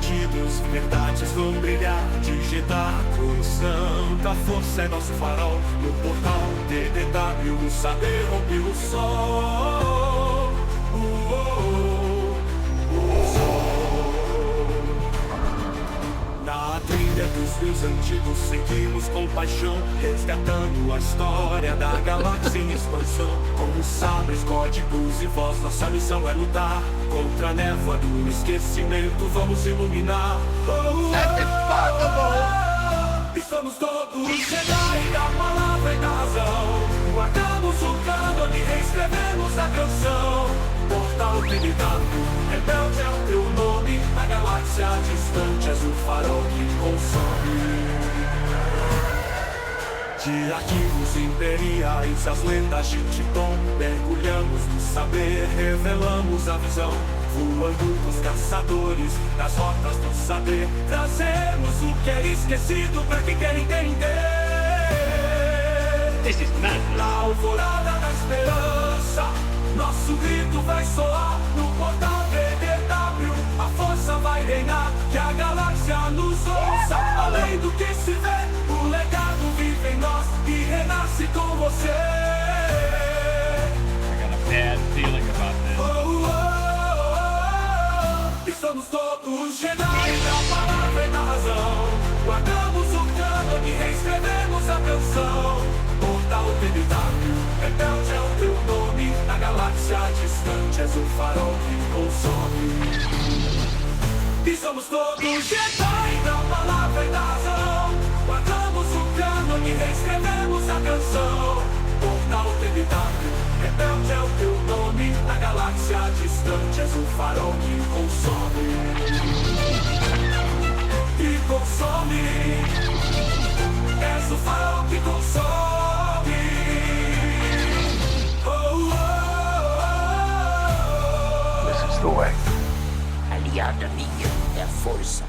sentidos, verdades vão brilhar. Digitar com santa força é nosso farol. No portal TDW, o saber rompe o sol. Na trilha dos rios antigos seguimos com paixão, resgatando a história da galáxia em expansão. Com sabres, códigos e voz, nossa missão é lutar contra a névoa do esquecimento, vamos iluminar. E somos todos Jedi da palavra e da razão. Guardamos o cânone, reescrevemos a canção. Portal TDW, rebelde é o teu nome. Na galáxia distante és o farol que consome. De arquivos imperiais, as lendas de Titã, mergulhamos no saber, revelamos a visão. Voando com os caçadores, nas rotas do saber, trazemos o que é esquecido pra quem quer entender. Na alvorada da esperança, nosso grito vai soar no portal TDW. A força vai reinar, que a galáxia nos ouça. Além do que se vê, o legado vive em nós e renasce com você. I got a bad feeling about this. E somos todos Jedi da palavra e da razão. Guardamos o cânone e reescrevemos a canção. Portal TDW, rebelde é o teu nome. Na galáxia distante és o farol que consome. E somos todos Jedi da palavra e da razão. Guardamos o cânone e reescrevemos a canção. Portal TDW, rebelde é o teu nome. Na galáxia distante és o farol que consome. Que consome. És o farol que consome. This is the way. Aliada minha é a força.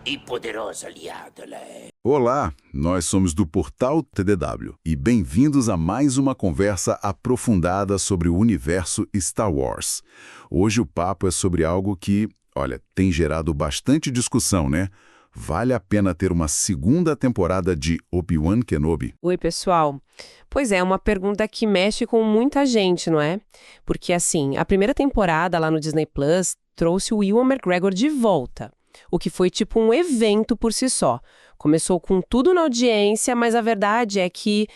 E poderosa aliada ela é. Olá, nós somos do Portal TDW e bem-vindos a mais uma conversa aprofundada sobre o universo Star Wars. Hoje o papo é sobre algo que, olha, tem gerado bastante discussão, né? Vale a pena ter uma segunda temporada de Obi-Wan Kenobi? Oi, pessoal. Pois é, uma pergunta que mexe com muita gente, não é? Porque, assim, a primeira temporada lá no Disney Plus trouxe o Ewan McGregor de volta, o que foi tipo um evento por si só. Começou com tudo na audiência, mas a verdade é que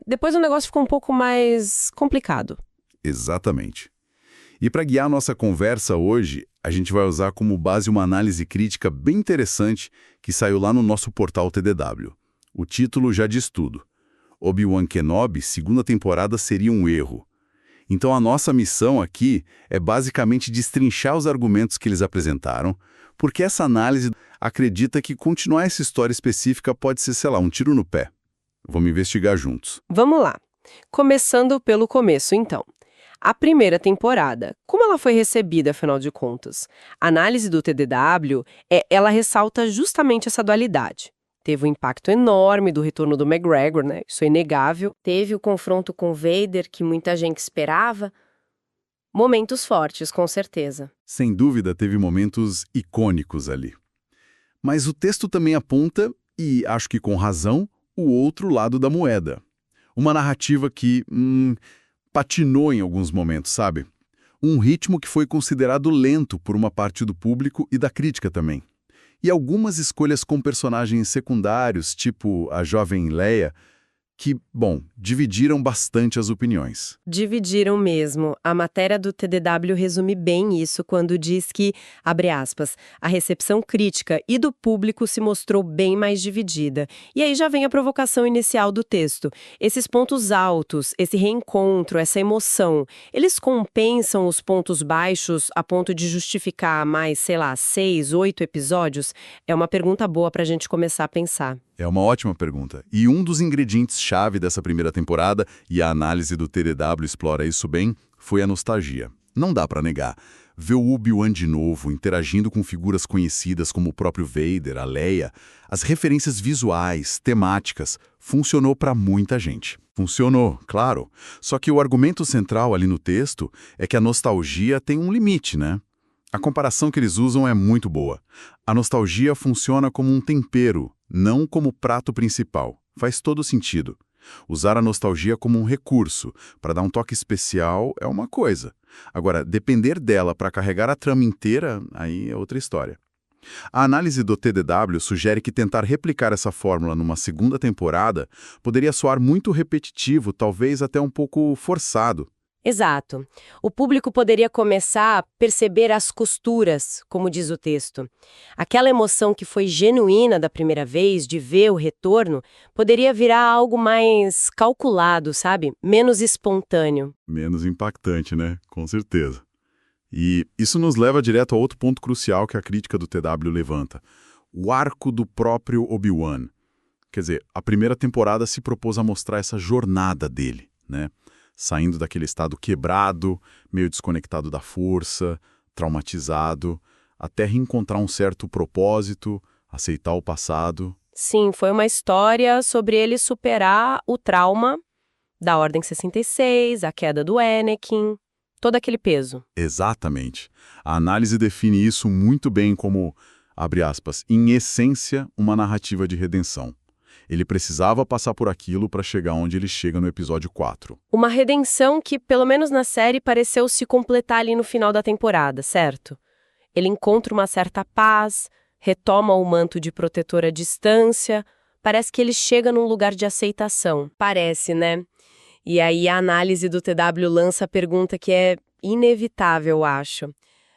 depois o negócio ficou um pouco mais complicado. Exatamente. E para guiar nossa conversa hoje, a gente vai usar como base uma análise crítica bem interessante que saiu lá no nosso portal TDW. O título já diz tudo. Obi-Wan Kenobi, segunda temporada, seria um erro. Então a nossa missão aqui é basicamente destrinchar os argumentos que eles apresentaram, porque essa análise acredita que continuar essa história específica pode ser, sei lá, um tiro no pé. Vamos investigar juntos. Vamos lá. Começando pelo começo, então. A primeira temporada, como ela foi recebida, afinal de contas? A análise do TDW, ela ressalta justamente essa dualidade. Teve um impacto enorme do retorno do McGregor, né? Isso é inegável. Teve o confronto com Vader, que muita gente esperava. Momentos fortes, com certeza. Sem dúvida, teve momentos icônicos ali. Mas o texto também aponta, e acho que com razão, o outro lado da moeda. Uma narrativa que patinou em alguns momentos, sabe? Um ritmo que foi considerado lento por uma parte do público e da crítica também. E algumas escolhas com personagens secundários, tipo a jovem Leia, que, bom, dividiram bastante as opiniões. Dividiram mesmo. A matéria do TDW resume bem isso quando diz que, abre aspas, a recepção crítica e do público se mostrou bem mais dividida. E aí já vem a provocação inicial do texto. Esses pontos altos, esse reencontro, essa emoção, eles compensam os pontos baixos a ponto de justificar mais, sei lá, 6, 8 episódios? É uma pergunta boa pra gente começar a pensar. É uma ótima pergunta. E um dos ingredientes-chave dessa primeira temporada, e a análise do TDW explora isso bem, foi a nostalgia. Não dá pra negar. Ver o Obi-Wan de novo, interagindo com figuras conhecidas como o próprio Vader, a Leia, as referências visuais, temáticas, funcionou pra muita gente. Funcionou, claro. Só que o argumento central ali no texto é que a nostalgia tem um limite, né? A comparação que eles usam é muito boa. A nostalgia funciona como um tempero, não como prato principal. Faz todo sentido. Usar a nostalgia como um recurso para dar um toque especial é uma coisa. Agora, depender dela para carregar a trama inteira, aí é outra história. A análise do TDW sugere que tentar replicar essa fórmula numa segunda temporada poderia soar muito repetitivo, talvez até um pouco forçado. Exato. O público poderia começar a perceber as costuras, como diz o texto. Aquela emoção que foi genuína da primeira vez, de ver o retorno, poderia virar algo mais calculado, sabe? Menos espontâneo. Menos impactante, né? Com certeza. E isso nos leva direto a outro ponto crucial que a crítica do TW levanta. O arco do próprio Obi-Wan. Quer dizer, a primeira temporada se propôs a mostrar essa jornada dele, né? Saindo daquele estado quebrado, meio desconectado da força, traumatizado, até reencontrar um certo propósito, aceitar o passado. Sim, foi uma história sobre ele superar o trauma da Ordem 66, a queda do Anakin, todo aquele peso. Exatamente. A análise define isso muito bem como, abre aspas, em essência, uma narrativa de redenção. Ele precisava passar por aquilo para chegar onde ele chega no episódio 4. Uma redenção que, pelo menos na série, pareceu se completar ali no final da temporada, certo? Ele encontra uma certa paz, retoma o manto de protetor à distância, parece que ele chega num lugar de aceitação. Parece, né? E aí a análise do TW lança a pergunta que é inevitável, eu acho.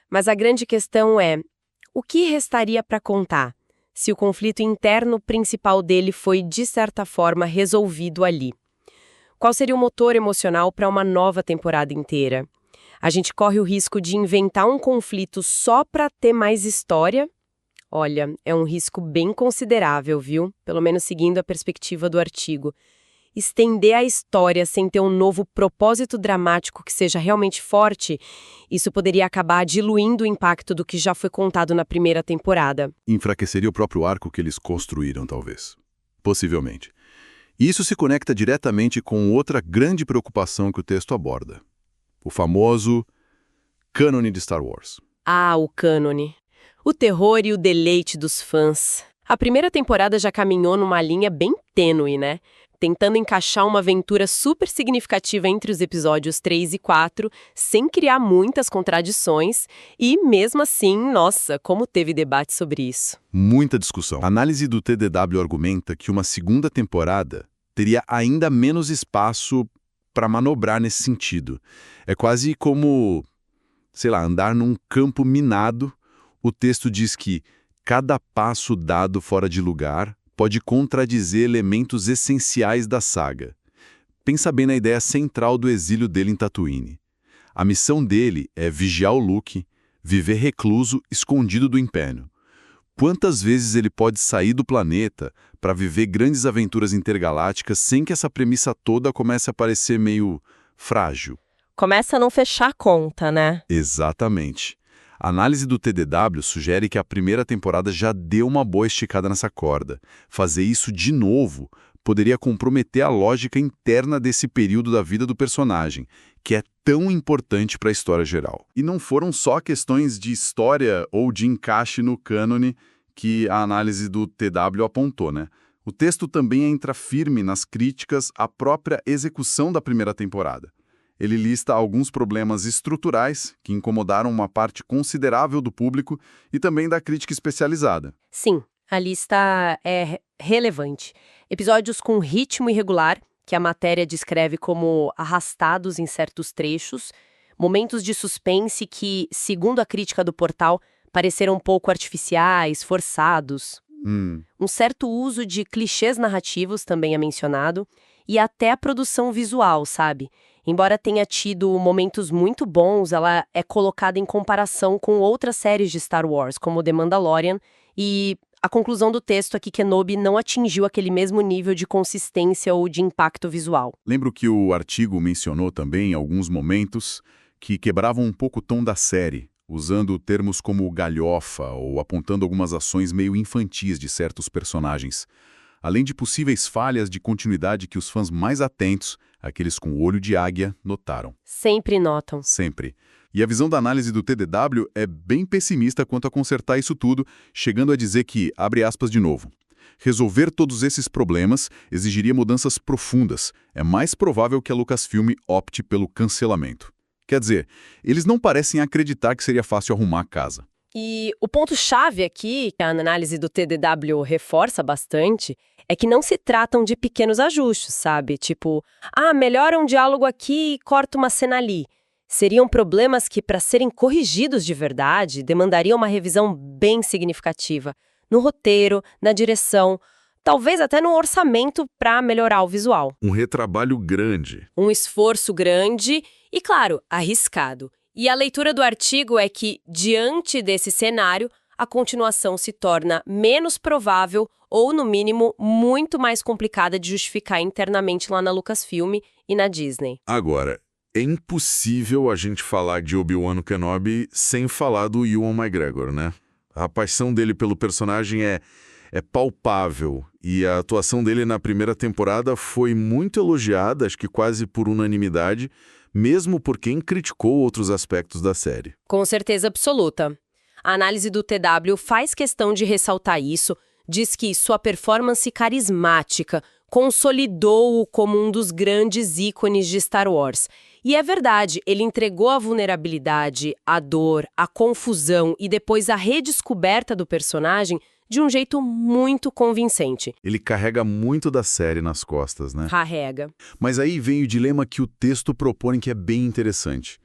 Mas a grande questão é, o que restaria para contar se o conflito interno principal dele foi, de certa forma, resolvido ali? Qual seria o motor emocional para uma nova temporada inteira? A gente corre o risco de inventar um conflito só para ter mais história? Olha, é um risco bem considerável, viu? Pelo menos seguindo a perspectiva do artigo. Estender a história sem ter um novo propósito dramático que seja realmente forte, isso poderia acabar diluindo o impacto do que já foi contado na primeira temporada. Enfraqueceria o próprio arco que eles construíram, talvez. Possivelmente. E isso se conecta diretamente com outra grande preocupação que o texto aborda. O famoso cânone de Star Wars. Ah, o cânone. O terror e o deleite dos fãs. A primeira temporada já caminhou numa linha bem tênue, né? Tentando encaixar uma aventura super significativa entre os episódios 3 e 4, sem criar muitas contradições, e mesmo assim, nossa, como teve debate sobre isso. Muita discussão. A análise do TDW argumenta que uma segunda temporada teria ainda menos espaço para manobrar nesse sentido. É quase como, sei lá, andar num campo minado. O texto diz que cada passo dado fora de lugar pode contradizer elementos essenciais da saga. Pensa bem na ideia central do exílio dele em Tatooine. A missão dele é vigiar o Luke, viver recluso, escondido do Império. Quantas vezes ele pode sair do planeta para viver grandes aventuras intergalácticas sem que essa premissa toda comece a parecer meio frágil? Começa a não fechar a conta, né? Exatamente. A análise do TDW sugere que a primeira temporada já deu uma boa esticada nessa corda. Fazer isso de novo poderia comprometer a lógica interna desse período da vida do personagem, que é tão importante para a história geral. E não foram só questões de história ou de encaixe no cânone que a análise do TW apontou, né? O texto também entra firme nas críticas à própria execução da primeira temporada. Ele lista alguns problemas estruturais que incomodaram uma parte considerável do público e também da crítica especializada. Sim, a lista é relevante. Episódios com ritmo irregular, que a matéria descreve como arrastados em certos trechos, momentos de suspense que, segundo a crítica do portal, pareceram um pouco artificiais, forçados. Um certo uso de clichês narrativos também é mencionado, e até a produção visual, sabe? Embora tenha tido momentos muito bons, ela é colocada em comparação com outras séries de Star Wars, como The Mandalorian, e a conclusão do texto é que Kenobi não atingiu aquele mesmo nível de consistência ou de impacto visual. Lembro que o artigo mencionou também alguns momentos que quebravam um pouco o tom da série, usando termos como galhofa ou apontando algumas ações meio infantis de certos personagens, além de possíveis falhas de continuidade que os fãs mais atentos, aqueles com o olho de águia, notaram. Sempre notam. Sempre. E a visão da análise do TDW é bem pessimista quanto a consertar isso tudo, chegando a dizer que, abre aspas de novo, resolver todos esses problemas exigiria mudanças profundas. É mais provável que a Lucasfilm opte pelo cancelamento. Quer dizer, eles não parecem acreditar que seria fácil arrumar a casa. E o ponto-chave aqui, que a análise do TDW reforça bastante, é que não se tratam de pequenos ajustes, sabe? Tipo, melhora um diálogo aqui e corta uma cena ali. Seriam problemas que, para serem corrigidos de verdade, demandariam uma revisão bem significativa no roteiro, na direção, talvez até no orçamento para melhorar o visual. Um retrabalho grande. Um esforço grande e, claro, arriscado. E a leitura do artigo é que, diante desse cenário, a continuação se torna menos provável ou, no mínimo, muito mais complicada de justificar internamente lá na Lucasfilm e na Disney. Agora, é impossível a gente falar de Obi-Wan Kenobi sem falar do Ewan McGregor, né? A paixão dele pelo personagem é palpável e a atuação dele na primeira temporada foi muito elogiada, acho que quase por unanimidade, mesmo por quem criticou outros aspectos da série. Com certeza absoluta. A análise do TW faz questão de ressaltar isso, diz que sua performance carismática consolidou-o como um dos grandes ícones de Star Wars. E é verdade, ele entregou a vulnerabilidade, a dor, a confusão e depois a redescoberta do personagem de um jeito muito convincente. Ele carrega muito da série nas costas, né? Carrega. Mas aí vem o dilema que o texto propõe que é bem interessante.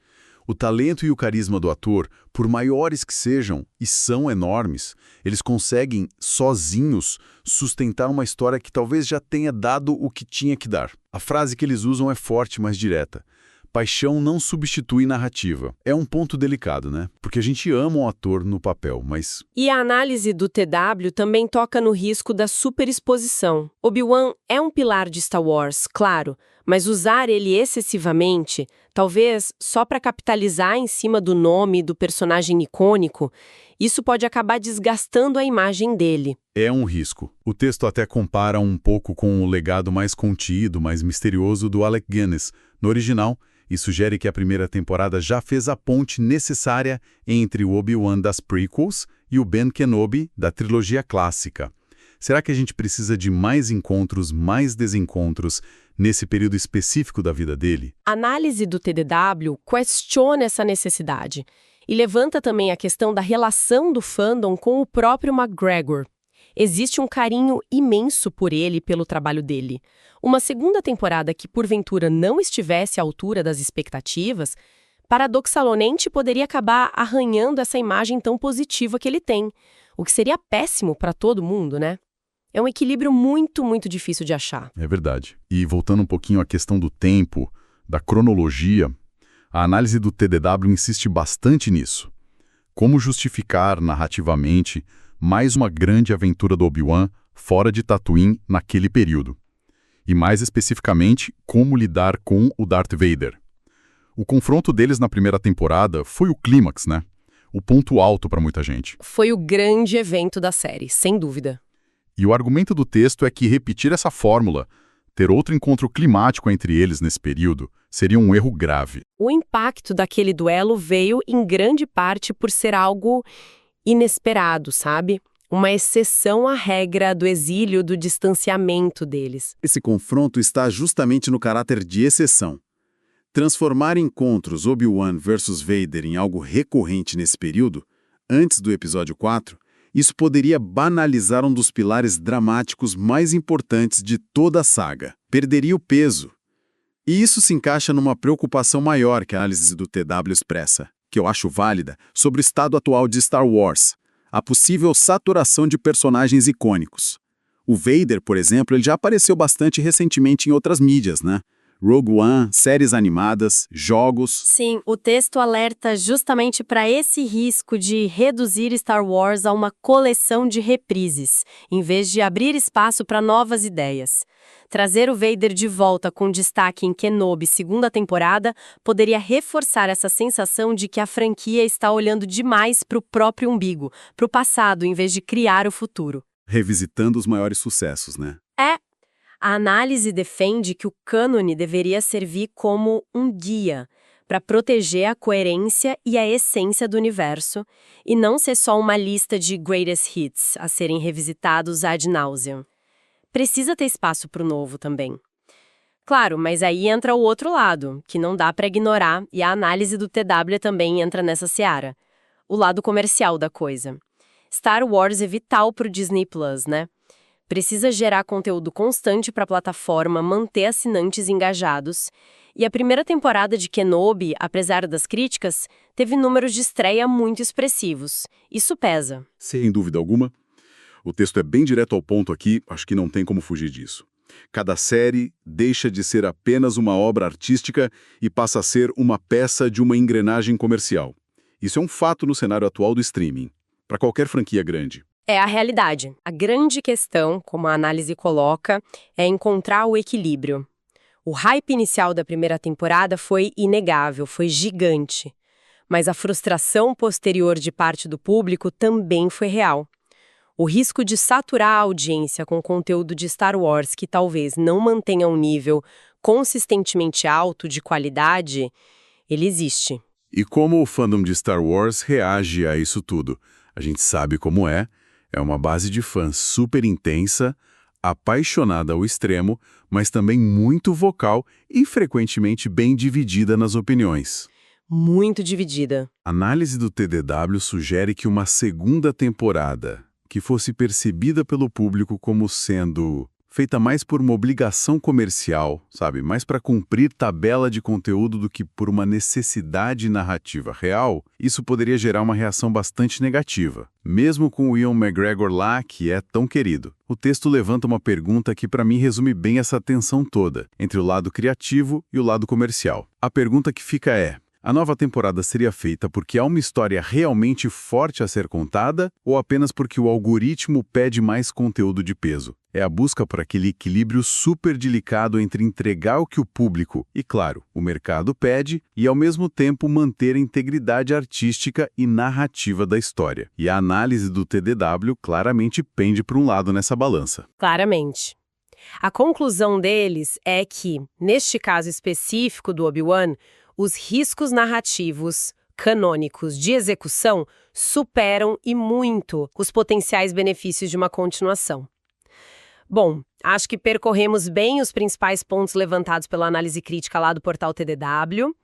O talento e o carisma do ator, por maiores que sejam, e são enormes, eles conseguem, sozinhos, sustentar uma história que talvez já tenha dado o que tinha que dar. A frase que eles usam é forte, mas direta. Paixão não substitui narrativa. É um ponto delicado, né? Porque a gente ama um ator no papel, mas... E a análise do TW também toca no risco da superexposição. Obi-Wan é um pilar de Star Wars, claro, mas usar ele excessivamente, talvez só para capitalizar em cima do nome do personagem icônico, isso pode acabar desgastando a imagem dele. É um risco. O texto até compara um pouco com o legado mais contido, mais misterioso do Alec Guinness, no original, e sugere que a primeira temporada já fez a ponte necessária entre o Obi-Wan das prequels e o Ben Kenobi da trilogia clássica. Será que a gente precisa de mais encontros, mais desencontros, nesse período específico da vida dele? A análise do TDW questiona essa necessidade e levanta também a questão da relação do fandom com o próprio McGregor. Existe um carinho imenso por ele e pelo trabalho dele. Uma segunda temporada que, porventura, não estivesse à altura das expectativas, paradoxalmente poderia acabar arranhando essa imagem tão positiva que ele tem, o que seria péssimo para todo mundo, né? É um equilíbrio muito, muito difícil de achar. É verdade. E voltando um pouquinho à questão do tempo, da cronologia, a análise do TDW insiste bastante nisso. Como justificar narrativamente mais uma grande aventura do Obi-Wan fora de Tatooine naquele período? E mais especificamente, como lidar com o Darth Vader. O confronto deles na primeira temporada foi o clímax, né? O ponto alto para muita gente. Foi o grande evento da série, sem dúvida. E o argumento do texto é que repetir essa fórmula, ter outro encontro climático entre eles nesse período, seria um erro grave. O impacto daquele duelo veio, em grande parte, por ser algo inesperado, sabe? Uma exceção à regra do exílio, do distanciamento deles. Esse confronto está justamente no caráter de exceção. Transformar encontros Obi-Wan versus Vader em algo recorrente nesse período, antes do episódio 4, isso poderia banalizar um dos pilares dramáticos mais importantes de toda a saga. Perderia o peso. E isso se encaixa numa preocupação maior que a análise do TW expressa, que eu acho válida, sobre o estado atual de Star Wars, a possível saturação de personagens icônicos. O Vader, por exemplo, ele já apareceu bastante recentemente em outras mídias, né? Rogue One, séries animadas, jogos... Sim, o texto alerta justamente para esse risco de reduzir Star Wars a uma coleção de reprises, em vez de abrir espaço para novas ideias. Trazer o Vader de volta com destaque em Kenobi segunda temporada poderia reforçar essa sensação de que a franquia está olhando demais para o próprio umbigo, para o passado, em vez de criar o futuro. Revisitando os maiores sucessos, né? A análise defende que o cânone deveria servir como um guia, para proteger a coerência e a essência do universo, e não ser só uma lista de greatest hits a serem revisitados ad nauseam. Precisa ter espaço para o novo também. Claro, mas aí entra o outro lado, que não dá para ignorar, e a análise do TW também entra nessa seara. O lado comercial da coisa. Star Wars é vital pro Disney Plus, né? Precisa gerar conteúdo constante para a plataforma, manter assinantes engajados. E a primeira temporada de Kenobi, apesar das críticas, teve números de estreia muito expressivos. Isso pesa. Sem dúvida alguma. O texto é bem direto ao ponto aqui, acho que não tem como fugir disso. Cada série deixa de ser apenas uma obra artística e passa a ser uma peça de uma engrenagem comercial. Isso é um fato no cenário atual do streaming, para qualquer franquia grande. É a realidade. A grande questão, como a análise coloca, é encontrar o equilíbrio. O hype inicial da primeira temporada foi inegável, foi gigante. Mas a frustração posterior de parte do público também foi real. O risco de saturar a audiência com conteúdo de Star Wars que talvez não mantenha um nível consistentemente alto de qualidade, ele existe. E como o fandom de Star Wars reage a isso tudo? A gente sabe como é. É uma base de fãs super intensa, apaixonada ao extremo, mas também muito vocal e frequentemente bem dividida nas opiniões. Muito dividida. A análise do TDW sugere que uma segunda temporada, que fosse percebida pelo público como sendo feita mais por uma obrigação comercial, sabe, mais para cumprir tabela de conteúdo do que por uma necessidade narrativa real, isso poderia gerar uma reação bastante negativa. Mesmo com o Ewan McGregor lá, que é tão querido. O texto levanta uma pergunta que para mim resume bem essa tensão toda, entre o lado criativo e o lado comercial. A pergunta que fica é: a nova temporada seria feita porque há uma história realmente forte a ser contada ou apenas porque o algoritmo pede mais conteúdo de peso? É a busca por aquele equilíbrio super delicado entre entregar o que o público e, claro, o mercado pede e, ao mesmo tempo, manter a integridade artística e narrativa da história. E a análise do TDW claramente pende para um lado nessa balança. Claramente. A conclusão deles é que, neste caso específico do Obi-Wan, os riscos narrativos canônicos de execução superam e muito os potenciais benefícios de uma continuação. Bom, acho que percorremos bem os principais pontos levantados pela análise crítica lá do portal TDW.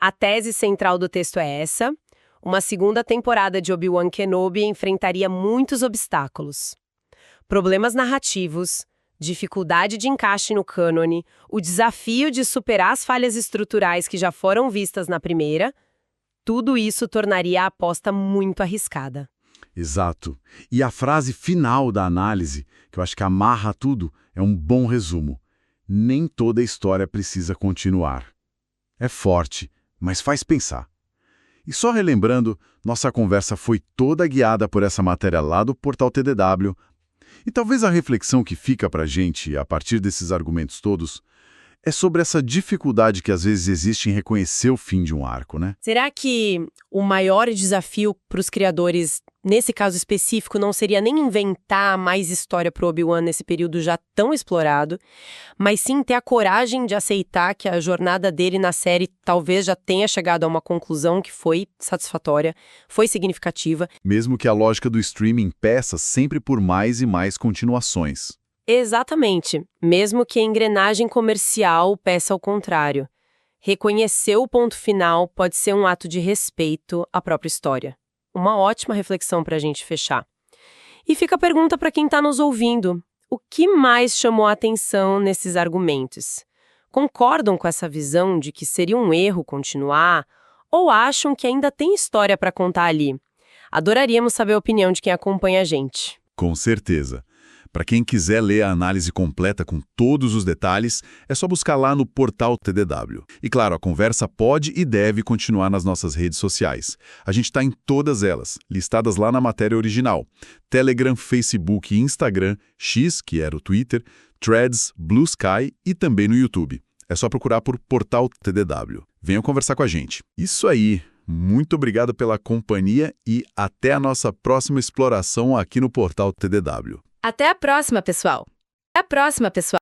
A tese central do texto é essa: uma segunda temporada de Obi-Wan Kenobi enfrentaria muitos obstáculos. Problemas narrativos, dificuldade de encaixe no cânone, o desafio de superar as falhas estruturais que já foram vistas na primeira, tudo isso tornaria a aposta muito arriscada. Exato. E a frase final da análise, que eu acho que amarra tudo, é um bom resumo. Nem toda história precisa continuar. É forte, mas faz pensar. E só relembrando, nossa conversa foi toda guiada por essa matéria lá do portal TDW. E talvez a reflexão que fica pra gente, a partir desses argumentos todos, é sobre essa dificuldade que às vezes existe em reconhecer o fim de um arco, né? Será que o maior desafio para os criadores, nesse caso específico, não seria nem inventar mais história para o Obi-Wan nesse período já tão explorado, mas sim ter a coragem de aceitar que a jornada dele na série talvez já tenha chegado a uma conclusão que foi satisfatória, foi significativa? Mesmo que a lógica do streaming peça sempre por mais e mais continuações. Exatamente, mesmo que a engrenagem comercial peça ao contrário. Reconhecer o ponto final pode ser um ato de respeito à própria história. Uma ótima reflexão para a gente fechar. E fica a pergunta para quem está nos ouvindo: o que mais chamou a atenção nesses argumentos? Concordam com essa visão de que seria um erro continuar? Ou acham que ainda tem história para contar ali? Adoraríamos saber a opinião de quem acompanha a gente. Com certeza. Para quem quiser ler a análise completa com todos os detalhes, é só buscar lá no portal TDW. E claro, a conversa pode e deve continuar nas nossas redes sociais. A gente está em todas elas, listadas lá na matéria original. Telegram, Facebook e Instagram, X, que era o Twitter, Threads, Blue Sky e também no YouTube. É só procurar por Portal TDW. Venham conversar com a gente. Isso aí! Muito obrigado pela companhia e até a nossa próxima exploração aqui no Portal TDW. Até a próxima, pessoal! Até a próxima, pessoal!